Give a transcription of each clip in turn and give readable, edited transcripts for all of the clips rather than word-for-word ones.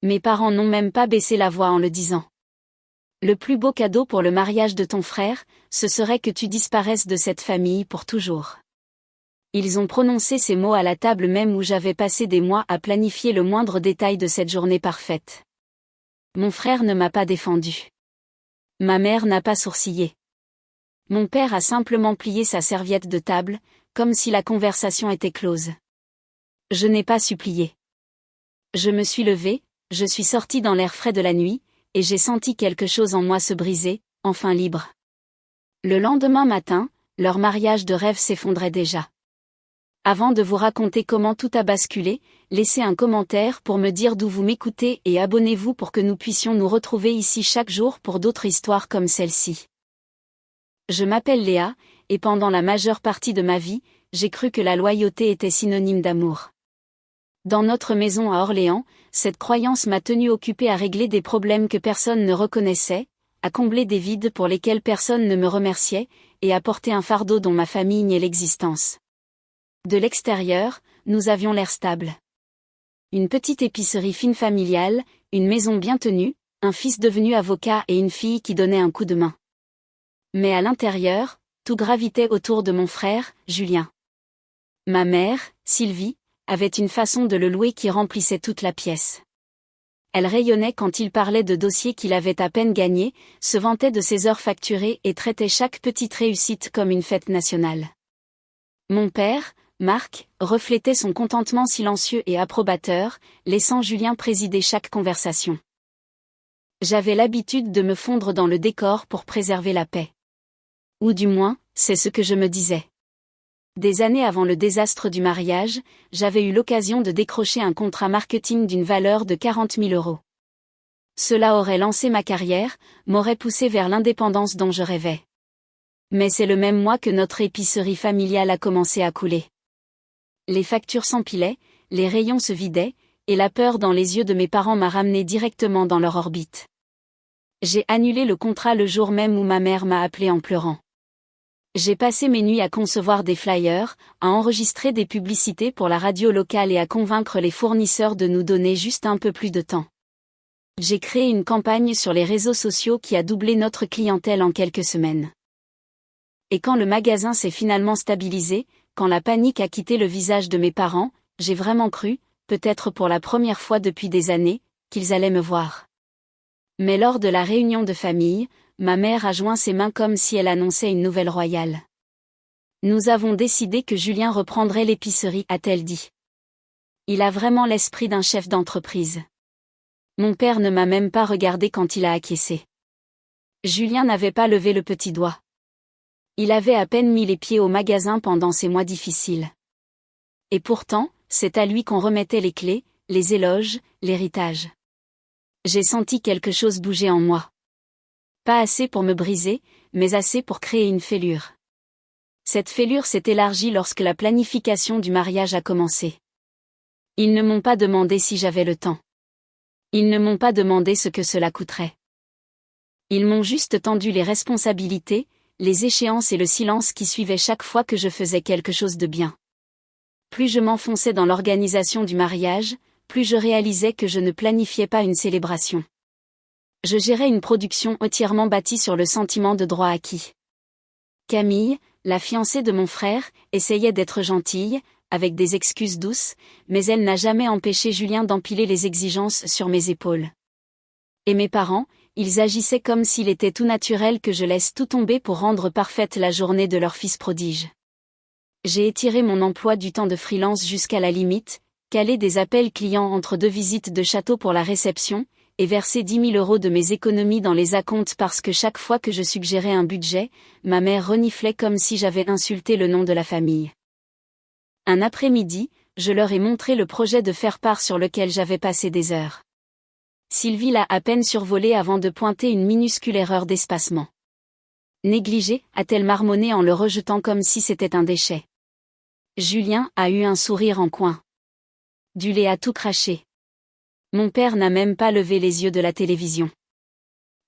Mes parents n'ont même pas baissé la voix en le disant. Le plus beau cadeau pour le mariage de ton frère, ce serait que tu disparaisses de cette famille pour toujours. Ils ont prononcé ces mots à la table même où j'avais passé des mois à planifier le moindre détail de cette journée parfaite. Mon frère ne m'a pas défendu. Ma mère n'a pas sourcillé. Mon père a simplement plié sa serviette de table, comme si la conversation était close. Je n'ai pas supplié. Je me suis levée, je suis sortie dans l'air frais de la nuit, et j'ai senti quelque chose en moi se briser, enfin libre. Le lendemain matin, leur mariage de rêve s'effondrait déjà. Avant de vous raconter comment tout a basculé, laissez un commentaire pour me dire d'où vous m'écoutez et abonnez-vous pour que nous puissions nous retrouver ici chaque jour pour d'autres histoires comme celle-ci. Je m'appelle Léa, et pendant la majeure partie de ma vie, j'ai cru que la loyauté était synonyme d'amour. Dans notre maison à Orléans, cette croyance m'a tenue occupée à régler des problèmes que personne ne reconnaissait, à combler des vides pour lesquels personne ne me remerciait, et à porter un fardeau dont ma famille niait l'existence. De l'extérieur, nous avions l'air stable. Une petite épicerie fine familiale, une maison bien tenue, un fils devenu avocat et une fille qui donnait un coup de main. Mais à l'intérieur, tout gravitait autour de mon frère, Julien. Ma mère, Sylvie, avait une façon de le louer qui remplissait toute la pièce. Elle rayonnait quand il parlait de dossiers qu'il avait à peine gagnés, se vantait de ses heures facturées et traitait chaque petite réussite comme une fête nationale. Mon père, Marc, reflétait son contentement silencieux et approbateur, laissant Julien présider chaque conversation. J'avais l'habitude de me fondre dans le décor pour préserver la paix. Ou du moins, c'est ce que je me disais. Des années avant le désastre du mariage, j'avais eu l'occasion de décrocher un contrat marketing d'une valeur de 40 000 €. Cela aurait lancé ma carrière, m'aurait poussé vers l'indépendance dont je rêvais. Mais c'est le même mois que notre épicerie familiale a commencé à couler. Les factures s'empilaient, les rayons se vidaient, et la peur dans les yeux de mes parents m'a ramené directement dans leur orbite. J'ai annulé le contrat le jour même où ma mère m'a appelé en pleurant. J'ai passé mes nuits à concevoir des flyers, à enregistrer des publicités pour la radio locale et à convaincre les fournisseurs de nous donner juste un peu plus de temps. J'ai créé une campagne sur les réseaux sociaux qui a doublé notre clientèle en quelques semaines. Et quand le magasin s'est finalement stabilisé, quand la panique a quitté le visage de mes parents, j'ai vraiment cru, peut-être pour la première fois depuis des années, qu'ils allaient me voir. Mais lors de la réunion de famille, ma mère a joint ses mains comme si elle annonçait une nouvelle royale. Nous avons décidé que Julien reprendrait l'épicerie, a-t-elle dit. Il a vraiment l'esprit d'un chef d'entreprise. Mon père ne m'a même pas regardé quand il a acquiescé. Julien n'avait pas levé le petit doigt. Il avait à peine mis les pieds au magasin pendant ces mois difficiles. Et pourtant, c'est à lui qu'on remettait les clés, les éloges, l'héritage. J'ai senti quelque chose bouger en moi. Pas assez pour me briser, mais assez pour créer une fêlure. Cette fêlure s'est élargie lorsque la planification du mariage a commencé. Ils ne m'ont pas demandé si j'avais le temps. Ils ne m'ont pas demandé ce que cela coûterait. Ils m'ont juste tendu les responsabilités, les échéances et le silence qui suivaient chaque fois que je faisais quelque chose de bien. Plus je m'enfonçais dans l'organisation du mariage, plus je réalisais que je ne planifiais pas une célébration. Je gérais une production entièrement bâtie sur le sentiment de droit acquis. Camille, la fiancée de mon frère, essayait d'être gentille, avec des excuses douces, mais elle n'a jamais empêché Julien d'empiler les exigences sur mes épaules. Et mes parents, ils agissaient comme s'il était tout naturel que je laisse tout tomber pour rendre parfaite la journée de leur fils prodige. J'ai étiré mon emploi du temps de freelance jusqu'à la limite, calé des appels clients entre 2 visites de château pour la réception, et versé 10 000 € de mes économies dans les acomptes parce que chaque fois que je suggérais un budget, ma mère reniflait comme si j'avais insulté le nom de la famille. Un après-midi, je leur ai montré le projet de faire-part sur lequel j'avais passé des heures. Sylvie l'a à peine survolé avant de pointer une minuscule erreur d'espacement. Négligé, a-t-elle marmonné en le rejetant comme si c'était un déchet. Julien a eu un sourire en coin. Du lait a tout craché. Mon père n'a même pas levé les yeux de la télévision.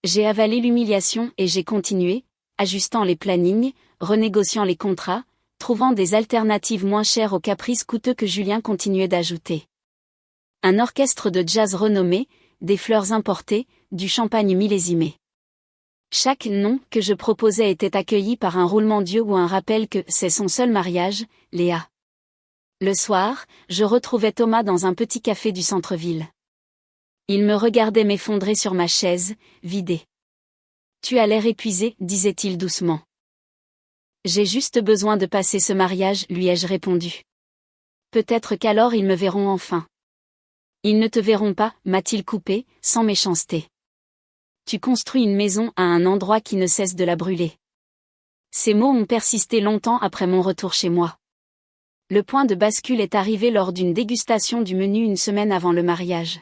J'ai avalé l'humiliation et j'ai continué, ajustant les plannings, renégociant les contrats, trouvant des alternatives moins chères aux caprices coûteux que Julien continuait d'ajouter. Un orchestre de jazz renommé, des fleurs importées, du champagne millésimé. Chaque nom que je proposais était accueilli par un roulement d'yeux ou un rappel que c'est son seul mariage, Léa. Le soir, je retrouvais Thomas dans un petit café du centre-ville. Il me regardait m'effondrer sur ma chaise, vidée. Tu as l'air épuisé, disait-il doucement. J'ai juste besoin de passer ce mariage, lui ai-je répondu. Peut-être qu'alors ils me verront enfin. Ils ne te verront pas, m'a-t-il coupé, sans méchanceté. Tu construis une maison à un endroit qui ne cesse de la brûler. Ces mots ont persisté longtemps après mon retour chez moi. Le point de bascule est arrivé lors d'une dégustation du menu une semaine avant le mariage.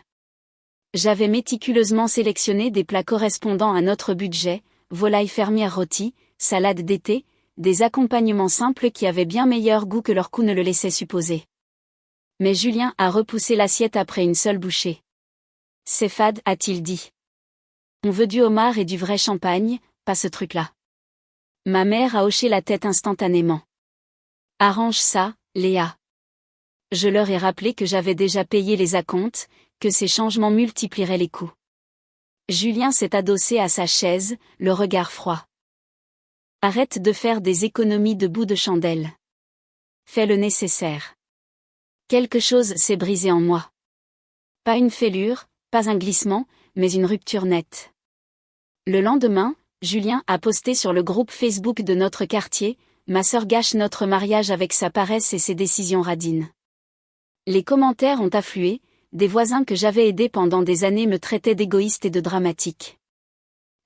J'avais méticuleusement sélectionné des plats correspondant à notre budget, volaille fermière rôtie, salade d'été, des accompagnements simples qui avaient bien meilleur goût que leur coût ne le laissait supposer. Mais Julien a repoussé l'assiette après une seule bouchée. C'est fade, a-t-il dit. On veut du homard et du vrai champagne, pas ce truc-là. Ma mère a hoché la tête instantanément. Arrange ça, Léa. Je leur ai rappelé que j'avais déjà payé les acomptes, que ces changements multiplieraient les coûts. Julien s'est adossé à sa chaise, le regard froid. Arrête de faire des économies de bout de chandelle. Fais le nécessaire. Quelque chose s'est brisé en moi. Pas une fêlure, pas un glissement, mais une rupture nette. Le lendemain, Julien a posté sur le groupe Facebook de notre quartier, ma sœur gâche notre mariage avec sa paresse et ses décisions radines. Les commentaires ont afflué, des voisins que j'avais aidés pendant des années me traitaient d'égoïste et de dramatique.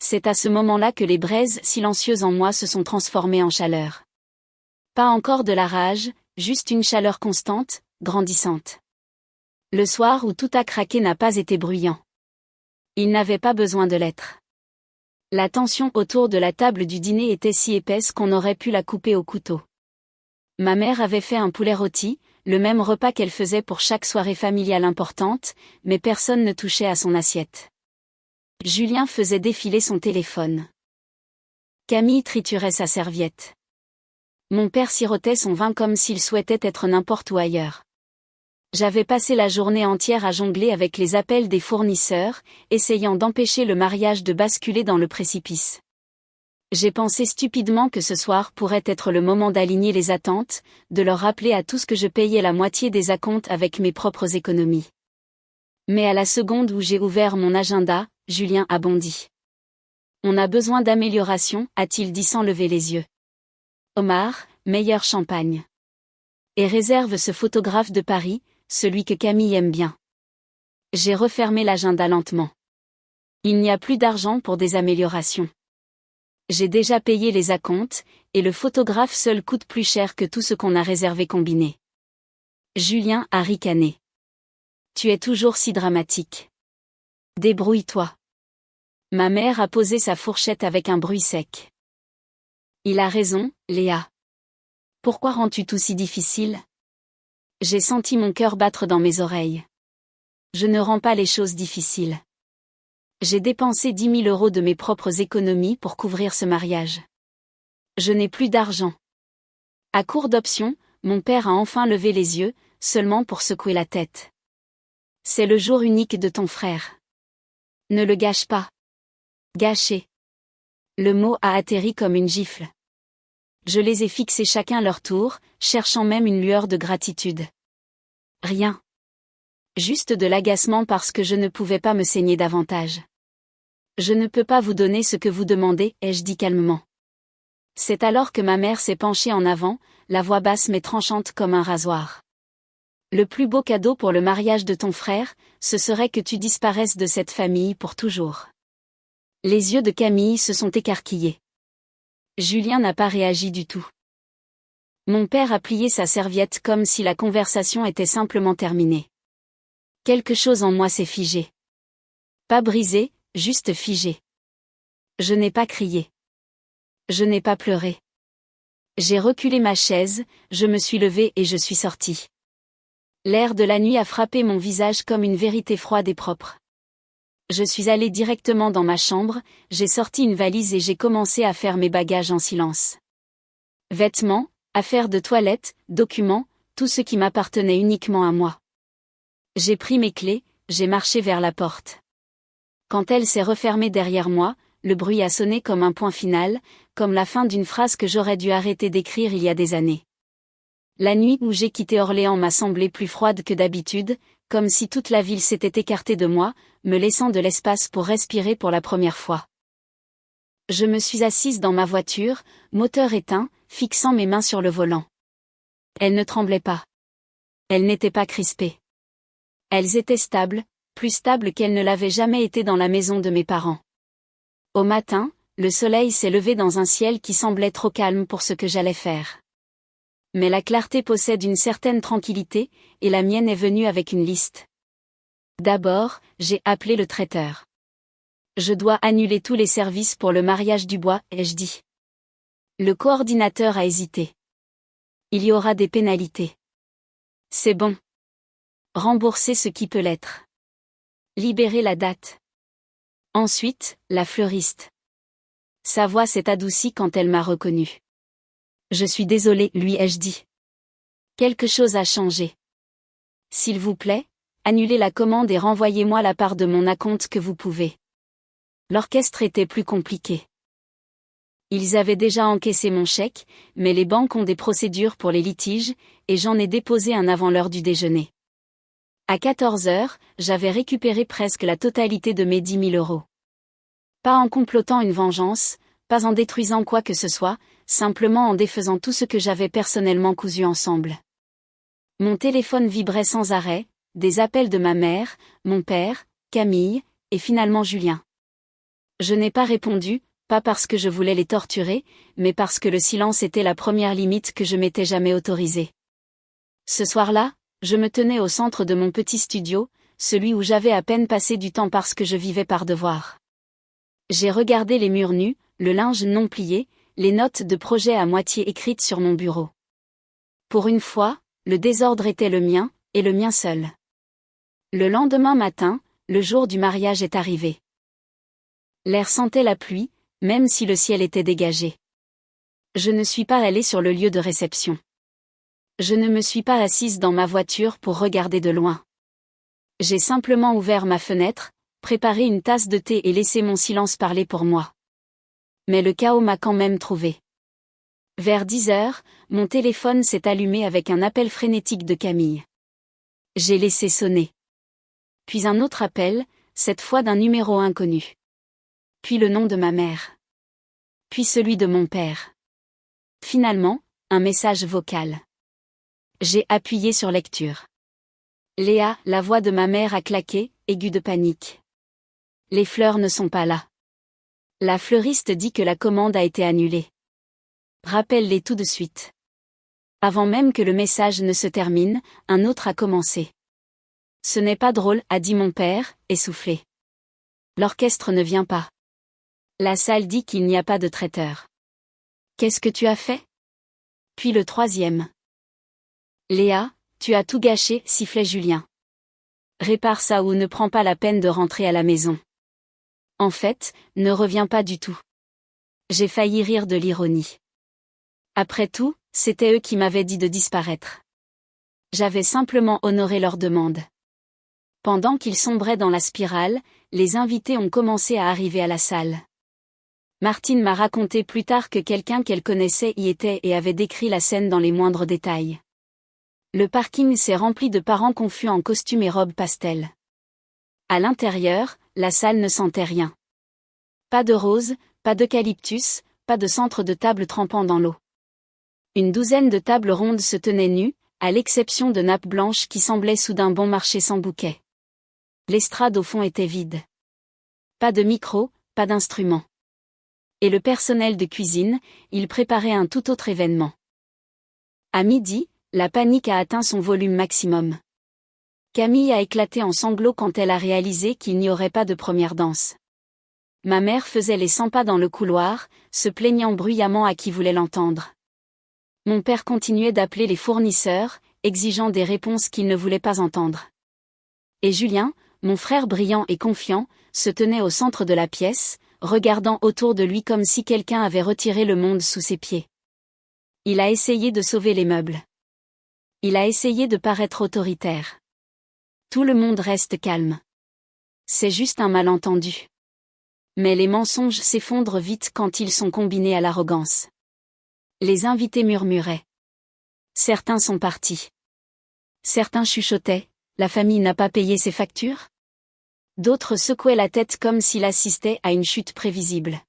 C'est à ce moment-là que les braises silencieuses en moi se sont transformées en chaleur. Pas encore de la rage, juste une chaleur constante, grandissante. Le soir où tout a craqué n'a pas été bruyant. Il n'avait pas besoin de l'être. La tension autour de la table du dîner était si épaisse qu'on aurait pu la couper au couteau. Ma mère avait fait un poulet rôti, le même repas qu'elle faisait pour chaque soirée familiale importante, mais personne ne touchait à son assiette. Julien faisait défiler son téléphone. Camille triturait sa serviette. Mon père sirotait son vin comme s'il souhaitait être n'importe où ailleurs. J'avais passé la journée entière à jongler avec les appels des fournisseurs, essayant d'empêcher le mariage de basculer dans le précipice. J'ai pensé stupidement que ce soir pourrait être le moment d'aligner les attentes, de leur rappeler à tous que je payais la moitié des acomptes avec mes propres économies. Mais à la seconde où j'ai ouvert mon agenda, Julien a bondi. On a besoin d'amélioration, a-t-il dit sans lever les yeux. Omar, meilleur champagne. Et réserve ce photographe de Paris, celui que Camille aime bien. J'ai refermé l'agenda lentement. Il n'y a plus d'argent pour des améliorations. J'ai déjà payé les acomptes, et le photographe seul coûte plus cher que tout ce qu'on a réservé combiné. Julien a ricané. Tu es toujours si dramatique. Débrouille-toi. Ma mère a posé sa fourchette avec un bruit sec. Il a raison, Léa. Pourquoi rends-tu tout si difficile ? J'ai senti mon cœur battre dans mes oreilles. Je ne rends pas les choses difficiles. J'ai dépensé 10 000 € de mes propres économies pour couvrir ce mariage. Je n'ai plus d'argent. À court d'options, mon père a enfin levé les yeux, seulement pour secouer la tête. C'est le jour unique de ton frère. Ne le gâche pas. Gâcher. Le mot a atterri comme une gifle. Je les ai fixés chacun leur tour, cherchant même une lueur de gratitude. Rien. Juste de l'agacement parce que je ne pouvais pas me saigner davantage. Je ne peux pas vous donner ce que vous demandez, ai-je dit calmement. C'est alors que ma mère s'est penchée en avant, la voix basse mais tranchante comme un rasoir. Le plus beau cadeau pour le mariage de ton frère, ce serait que tu disparaisses de cette famille pour toujours. Les yeux de Camille se sont écarquillés. Julien n'a pas réagi du tout. Mon père a plié sa serviette comme si la conversation était simplement terminée. Quelque chose en moi s'est figé. Pas brisé, juste figé. Je n'ai pas crié. Je n'ai pas pleuré. J'ai reculé ma chaise, je me suis levée et je suis sortie. L'air de la nuit a frappé mon visage comme une vérité froide et propre. Je suis allée directement dans ma chambre, j'ai sorti une valise et j'ai commencé à faire mes bagages en silence. Vêtements, affaires de toilette, documents, tout ce qui m'appartenait uniquement à moi. J'ai pris mes clés, j'ai marché vers la porte. Quand elle s'est refermée derrière moi, le bruit a sonné comme un point final, comme la fin d'une phrase que j'aurais dû arrêter d'écrire il y a des années. La nuit où j'ai quitté Orléans m'a semblé plus froide que d'habitude, comme si toute la ville s'était écartée de moi, me laissant de l'espace pour respirer pour la première fois. Je me suis assise dans ma voiture, moteur éteint, fixant mes mains sur le volant. Elles ne tremblaient pas. Elles n'étaient pas crispées. Elles étaient stables, plus stables qu'elles ne l'avaient jamais été dans la maison de mes parents. Au matin, le soleil s'est levé dans un ciel qui semblait trop calme pour ce que j'allais faire. Mais la clarté possède une certaine tranquillité, et la mienne est venue avec une liste. D'abord, j'ai appelé le traiteur. Je dois annuler tous les services pour le mariage du bois, ai-je dit. Le coordinateur a hésité. Il y aura des pénalités. C'est bon. Rembourser ce qui peut l'être. Libérer la date. Ensuite, la fleuriste. Sa voix s'est adoucie quand elle m'a reconnu. Je suis désolée, lui ai-je dit. Quelque chose a changé. S'il vous plaît, annulez la commande et renvoyez-moi la part de mon acompte que vous pouvez. L'orchestre était plus compliqué. Ils avaient déjà encaissé mon chèque, mais les banques ont des procédures pour les litiges, et j'en ai déposé un avant l'heure du déjeuner. À 14 heures, j'avais récupéré presque la totalité de mes 10 000 euros. Pas en complotant une vengeance, pas en détruisant quoi que ce soit, simplement en défaisant tout ce que j'avais personnellement cousu ensemble. Mon téléphone vibrait sans arrêt, des appels de ma mère, mon père, Camille, et finalement Julien. Je n'ai pas répondu, pas parce que je voulais les torturer, mais parce que le silence était la première limite que je m'étais jamais autorisée. Ce soir-là, je me tenais au centre de mon petit studio, celui où j'avais à peine passé du temps parce que je vivais par devoir. J'ai regardé les murs nus, le linge non plié, les notes de projet à moitié écrites sur mon bureau. Pour une fois, le désordre était le mien, et le mien seul. Le lendemain matin, le jour du mariage est arrivé. L'air sentait la pluie, même si le ciel était dégagé. Je ne suis pas allée sur le lieu de réception. Je ne me suis pas assise dans ma voiture pour regarder de loin. J'ai simplement ouvert ma fenêtre, préparé une tasse de thé et laissé mon silence parler pour moi. Mais le chaos m'a quand même trouvé. Vers 10 heures, mon téléphone s'est allumé avec un appel frénétique de Camille. J'ai laissé sonner. Puis un autre appel, cette fois d'un numéro inconnu. Puis le nom de ma mère. Puis celui de mon père. Finalement, un message vocal. J'ai appuyé sur lecture. Léa, la voix de ma mère a claqué, aiguë de panique. Les fleurs ne sont pas là. La fleuriste dit que la commande a été annulée. Rappelle-les tout de suite. Avant même que le message ne se termine, un autre a commencé. Ce n'est pas drôle, a dit mon père, essoufflé. L'orchestre ne vient pas. La salle dit qu'il n'y a pas de traiteur. Qu'est-ce que tu as fait? Puis le troisième. Léa, tu as tout gâché, sifflait Julien. Répare ça ou ne prends pas la peine de rentrer à la maison. En fait, ne reviens pas du tout. J'ai failli rire de l'ironie. Après tout, c'était eux qui m'avaient dit de disparaître. J'avais simplement honoré leur demande. Pendant qu'ils sombraient dans la spirale, les invités ont commencé à arriver à la salle. Martine m'a raconté plus tard que quelqu'un qu'elle connaissait y était et avait décrit la scène dans les moindres détails. Le parking s'est rempli de parents confus en costume et robe pastel. À l'intérieur, la salle ne sentait rien. Pas de roses, pas d'eucalyptus, pas de centre de table trempant dans l'eau. Une douzaine de tables rondes se tenaient nues, à l'exception de nappes blanches qui semblaient soudain bon marché sans bouquet. L'estrade au fond était vide. Pas de micro, pas d'instrument. Et le personnel de cuisine, il préparait un tout autre événement. À midi, la panique a atteint son volume maximum. Camille a éclaté en sanglots quand elle a réalisé qu'il n'y aurait pas de première danse. Ma mère faisait les 100 pas dans le couloir, se plaignant bruyamment à qui voulait l'entendre. Mon père continuait d'appeler les fournisseurs, exigeant des réponses qu'il ne voulait pas entendre. Et Julien, mon frère brillant et confiant, se tenait au centre de la pièce, regardant autour de lui comme si quelqu'un avait retiré le monde sous ses pieds. Il a essayé de sauver les meubles. Il a essayé de paraître autoritaire. Tout le monde reste calme. C'est juste un malentendu. Mais les mensonges s'effondrent vite quand ils sont combinés à l'arrogance. Les invités murmuraient. Certains sont partis. Certains chuchotaient, la famille n'a pas payé ses factures? D'autres secouaient la tête comme s'ils assistaient à une chute prévisible.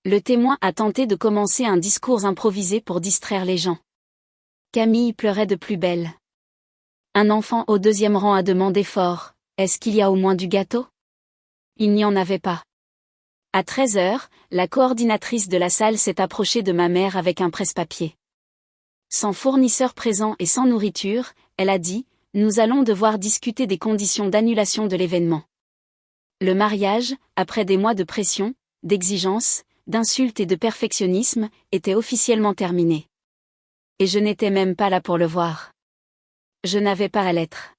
Le témoin a tenté de commencer un discours improvisé pour distraire les gens. Camille pleurait de plus belle. Un enfant au deuxième rang a demandé fort, « Est-ce qu'il y a au moins du gâteau ?» Il n'y en avait pas. À 13h, la coordinatrice de la salle s'est approchée de ma mère avec un presse-papier. Sans fournisseur présent et sans nourriture, elle a dit, « Nous allons devoir discuter des conditions d'annulation de l'événement. » Le mariage, après des mois de pression, d'exigence, d'insultes et de perfectionnisme, était officiellement terminé. Et je n'étais même pas là pour le voir. Je n'avais pas à l'être.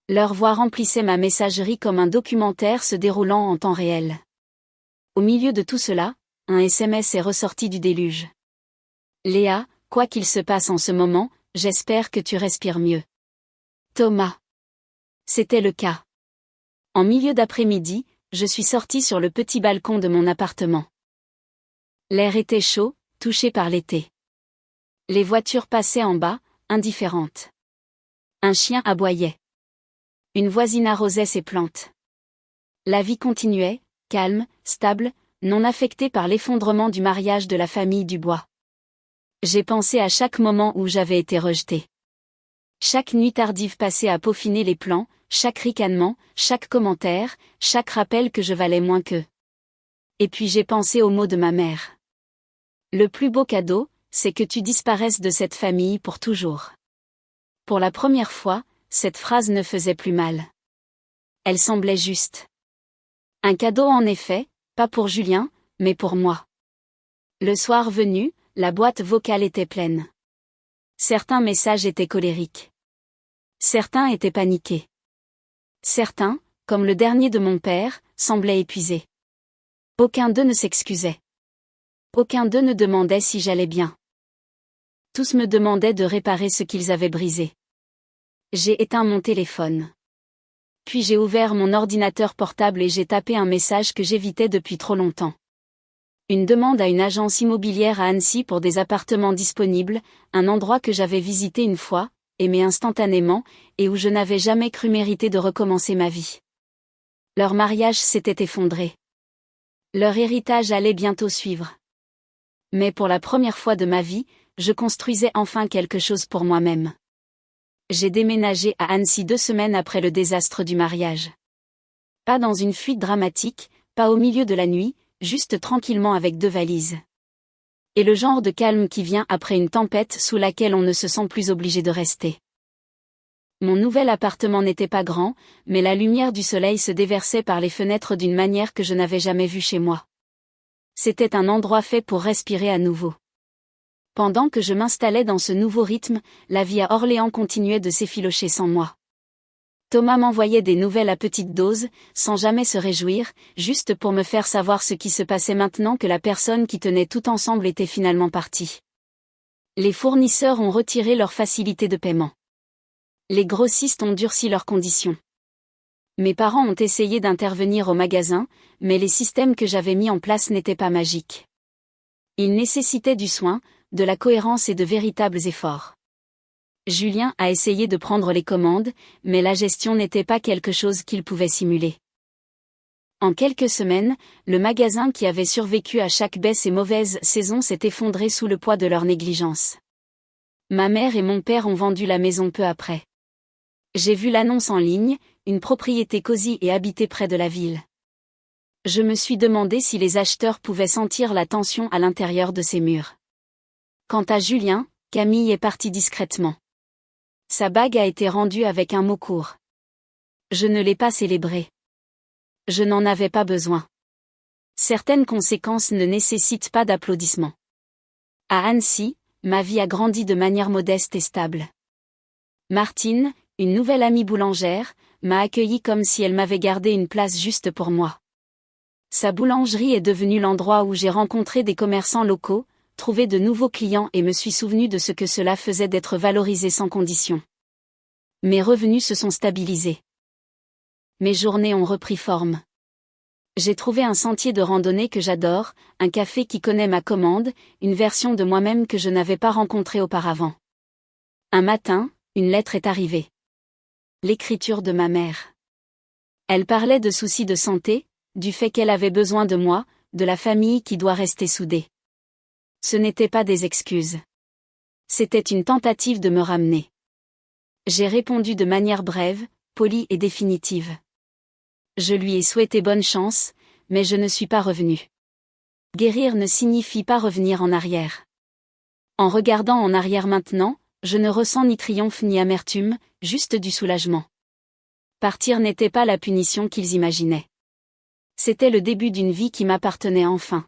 Leur voix remplissait ma messagerie comme un documentaire se déroulant en temps réel. Au milieu de tout cela, un SMS est ressorti du déluge. Léa, quoi qu'il se passe en ce moment, j'espère que tu respires mieux. Thomas. C'était le cas. En milieu d'après-midi, je suis sortie sur le petit balcon de mon appartement. L'air était chaud, touché par l'été. Les voitures passaient en bas, indifférentes. Un chien aboyait. Une voisine arrosait ses plantes. La vie continuait, calme, stable, non affectée par l'effondrement du mariage de la famille Dubois. J'ai pensé à chaque moment où j'avais été rejetée. Chaque nuit tardive passée à peaufiner les plans, chaque ricanement, chaque commentaire, chaque rappel que je valais moins qu'eux. Et puis j'ai pensé aux mots de ma mère. Le plus beau cadeau, c'est que tu disparaisses de cette famille pour toujours. Pour la première fois, cette phrase ne faisait plus mal. Elle semblait juste. Un cadeau en effet, pas pour Julien, mais pour moi. Le soir venu, la boîte vocale était pleine. Certains messages étaient colériques. Certains étaient paniqués. Certains, comme le dernier de mon père, semblaient épuisés. Aucun d'eux ne s'excusait. Aucun d'eux ne demandait si j'allais bien. Tous me demandaient de réparer ce qu'ils avaient brisé. J'ai éteint mon téléphone. Puis j'ai ouvert mon ordinateur portable et j'ai tapé un message que j'évitais depuis trop longtemps. Une demande à une agence immobilière à Annecy pour des appartements disponibles, un endroit que j'avais visité une fois, aimé instantanément, et où je n'avais jamais cru mériter de recommencer ma vie. Leur mariage s'était effondré. Leur héritage allait bientôt suivre. Mais pour la première fois de ma vie, je construisais enfin quelque chose pour moi-même. J'ai déménagé à Annecy 2 semaines après le désastre du mariage. Pas dans une fuite dramatique, pas au milieu de la nuit, juste tranquillement avec 2 valises. Et le genre de calme qui vient après une tempête sous laquelle on ne se sent plus obligé de rester. Mon nouvel appartement n'était pas grand, mais la lumière du soleil se déversait par les fenêtres d'une manière que je n'avais jamais vue chez moi. C'était un endroit fait pour respirer à nouveau. Pendant que je m'installais dans ce nouveau rythme, la vie à Orléans continuait de s'effilocher sans moi. Thomas m'envoyait des nouvelles à petite dose, sans jamais se réjouir, juste pour me faire savoir ce qui se passait maintenant que la personne qui tenait tout ensemble était finalement partie. Les fournisseurs ont retiré leurs facilités de paiement. Les grossistes ont durci leurs conditions. Mes parents ont essayé d'intervenir au magasin, mais les systèmes que j'avais mis en place n'étaient pas magiques. Ils nécessitaient du soin, de la cohérence et de véritables efforts. Julien a essayé de prendre les commandes, mais la gestion n'était pas quelque chose qu'il pouvait simuler. En quelques semaines, le magasin qui avait survécu à chaque baisse et mauvaise saison s'est effondré sous le poids de leur négligence. Ma mère et mon père ont vendu la maison peu après. J'ai vu l'annonce en ligne, une propriété cosy et habitée près de la ville. Je me suis demandé si les acheteurs pouvaient sentir la tension à l'intérieur de ces murs. Quant à Julien, Camille est partie discrètement. Sa bague a été rendue avec un mot court. Je ne l'ai pas célébrée. Je n'en avais pas besoin. Certaines conséquences ne nécessitent pas d'applaudissements. À Annecy, ma vie a grandi de manière modeste et stable. Martine, une nouvelle amie boulangère, m'a accueillie comme si elle m'avait gardé une place juste pour moi. Sa boulangerie est devenue l'endroit où j'ai rencontré des commerçants locaux, trouvé de nouveaux clients et me suis souvenu de ce que cela faisait d'être valorisé sans condition. Mes revenus se sont stabilisés. Mes journées ont repris forme. J'ai trouvé un sentier de randonnée que j'adore, un café qui connaît ma commande, une version de moi-même que je n'avais pas rencontrée auparavant. Un matin, une lettre est arrivée. L'écriture de ma mère. Elle parlait de soucis de santé, du fait qu'elle avait besoin de moi, de la famille qui doit rester soudée. Ce n'étaient pas des excuses. C'était une tentative de me ramener. J'ai répondu de manière brève, polie et définitive. Je lui ai souhaité bonne chance, mais je ne suis pas revenu. Guérir ne signifie pas revenir en arrière. En regardant en arrière maintenant, je ne ressens ni triomphe ni amertume, juste du soulagement. Partir n'était pas la punition qu'ils imaginaient. C'était le début d'une vie qui m'appartenait enfin.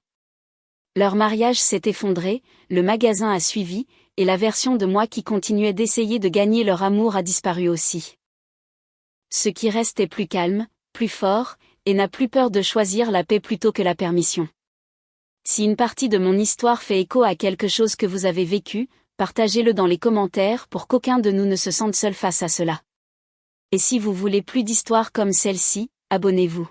Leur mariage s'est effondré, le magasin a suivi, et la version de moi qui continuait d'essayer de gagner leur amour a disparu aussi. Ce qui reste est plus calme, plus fort, et n'a plus peur de choisir la paix plutôt que la permission. Si une partie de mon histoire fait écho à quelque chose que vous avez vécu, partagez-le dans les commentaires pour qu'aucun de nous ne se sente seul face à cela. Et si vous voulez plus d'histoires comme celle-ci, abonnez-vous.